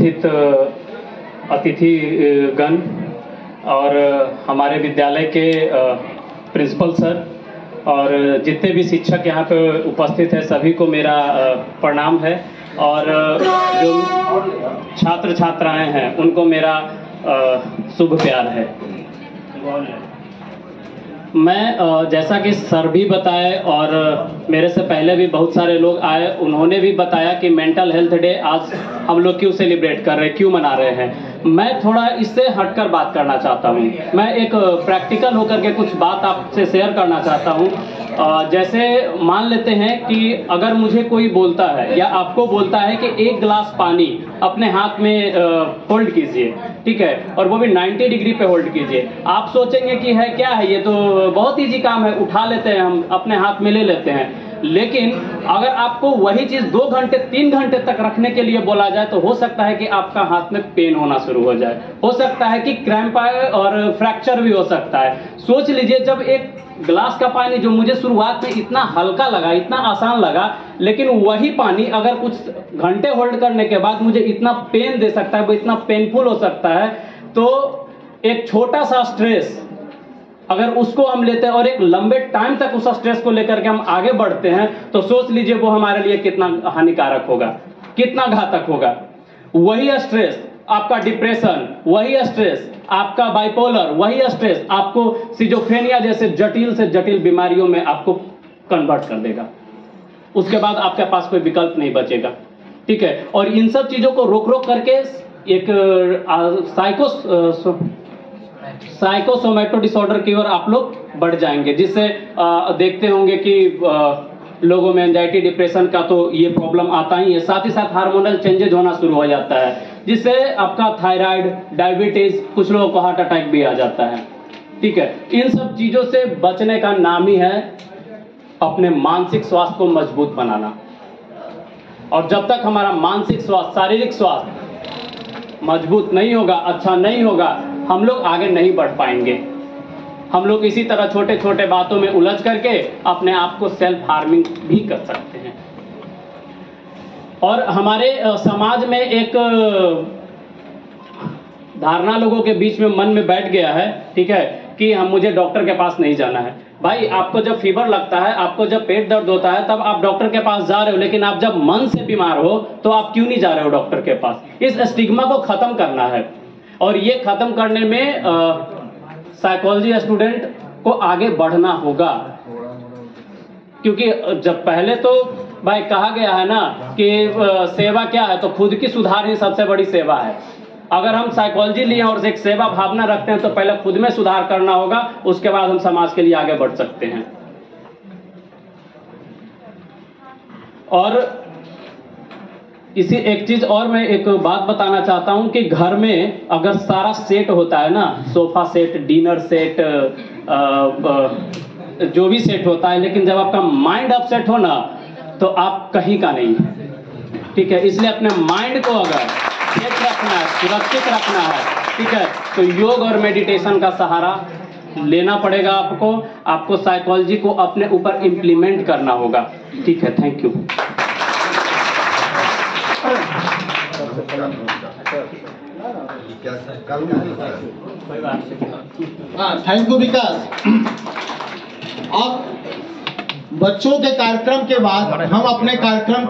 उपस्थित अतिथिगण और हमारे विद्यालय के प्रिंसिपल सर और जितने भी शिक्षक यहाँ पे उपस्थित हैं सभी को मेरा प्रणाम है। और जो छात्र छात्राएं हैं उनको मेरा शुभ प्यार है। मैं जैसा कि सर भी बताए और मेरे से पहले भी बहुत सारे लोग आए, उन्होंने भी बताया कि मेंटल हेल्थ डे आज हम लोग क्यों सेलिब्रेट कर रहे हैं, क्यों मना रहे हैं। मैं थोड़ा इससे हटकर बात करना चाहता हूँ। मैं एक प्रैक्टिकल होकर के कुछ बात आपसे शेयर करना चाहता हूँ। जैसे मान लेते हैं कि अगर मुझे कोई बोलता है या आपको बोलता है कि एक गिलास पानी अपने हाथ में होल्ड कीजिए, ठीक है, और वो भी 90 डिग्री पे होल्ड कीजिए। आप सोचेंगे कि है क्या है, ये तो बहुत इजी काम है, उठा लेते हैं, हम अपने हाथ में ले लेते हैं। लेकिन अगर आपको वही चीज 2 घंटे 3 घंटे तक रखने के लिए बोला जाए तो हो सकता है कि आपका हाथ में पेन होना शुरू हो जाए, हो सकता है कि क्रैम्प आए और फ्रैक्चर भी हो सकता है। सोच लीजिए, जब एक गिलास का पानी जो मुझे शुरुआत में इतना हल्का लगा, इतना आसान लगा, लेकिन वही पानी अगर कुछ घंटे होल्ड करने के बाद मुझे इतना पेन दे सकता है, वो इतना पेनफुल हो सकता है। तो एक छोटा सा स्ट्रेस अगर उसको हम लेते हैं और एक लंबे टाइम तक उस स्ट्रेस को लेकर के हम आगे बढ़ते हैं तो सोच लीजिए वो हमारे लिए कितना हानिकारक होगा, कितना घातक होगा। वही स्ट्रेस आपका डिप्रेशन, वही स्ट्रेस आपका बाइपोलर, वही स्ट्रेस आपको सिजोफ्रेनिया जैसे जटिल से जटिल बीमारियों में आपको कन्वर्ट कर देगा। उसके बाद आपके पास कोई विकल्प नहीं बचेगा, ठीक है। और इन सब चीजों को रोक रोक करके एक साइकोसोमैटो डिसऑर्डर की ओर आप लोग बढ़ जाएंगे, जिससे देखते होंगे कि लोगों में एंजाइटी डिप्रेशन का तो ये प्रॉब्लम आता ही है, साथ ही साथ हार्मोनल चेंजेज होना शुरू हो जाता है, जिससे आपका थायराइड, डायबिटीज, कुछ लोगों को हार्ट अटैक भी आ जाता है, ठीक है। इन सब चीजों से बचने का नाम ही है अपने मानसिक स्वास्थ्य को मजबूत बनाना। और जब तक हमारा मानसिक स्वास्थ्य, शारीरिक स्वास्थ्य मजबूत नहीं होगा, अच्छा नहीं होगा, हम लोग आगे नहीं बढ़ पाएंगे। हम लोग इसी तरह छोटे छोटे बातों में उलझ करके अपने आप को सेल्फ हार्मिंग भी कर सकते हैं। और हमारे समाज में एक धारणा लोगों के बीच में मन में बैठ गया है, ठीक है, कि मुझे डॉक्टर के पास नहीं जाना है। भाई, आपको जब फीवर लगता है, आपको जब पेट दर्द होता है, तब आप डॉक्टर के पास जा रहे हो, लेकिन आप जब मन से बीमार हो तो आप क्यों नहीं जा रहे हो डॉक्टर के पास? इस स्टिग्मा को खत्म करना है। और ये खत्म करने में साइकोलॉजी स्टूडेंट को आगे बढ़ना होगा, क्योंकि जब पहले तो भाई कहा गया है ना कि सेवा क्या है, तो खुद की सुधार ही सबसे बड़ी सेवा है। अगर हम साइकोलॉजी लिए और एक सेवा भावना रखते हैं तो पहले खुद में सुधार करना होगा, उसके बाद हम समाज के लिए आगे बढ़ सकते हैं। और इसी एक चीज और मैं एक बात बताना चाहता हूं कि घर में अगर सारा सेट होता है ना, सोफा सेट, डिनर सेट, जो भी सेट होता है, लेकिन जब आपका माइंड अपसेट हो ना तो आप कहीं का नहीं है, ठीक है। इसलिए अपने माइंड को अगर सेट रखना है, सुरक्षित रखना है, ठीक है, तो योग और मेडिटेशन का सहारा लेना पड़ेगा आपको साइकोलॉजी को अपने ऊपर इंप्लीमेंट करना होगा, ठीक है। Thank you. थैंक यू विकास। अब बच्चों के कार्यक्रम के बाद हम अपने कार्यक्रम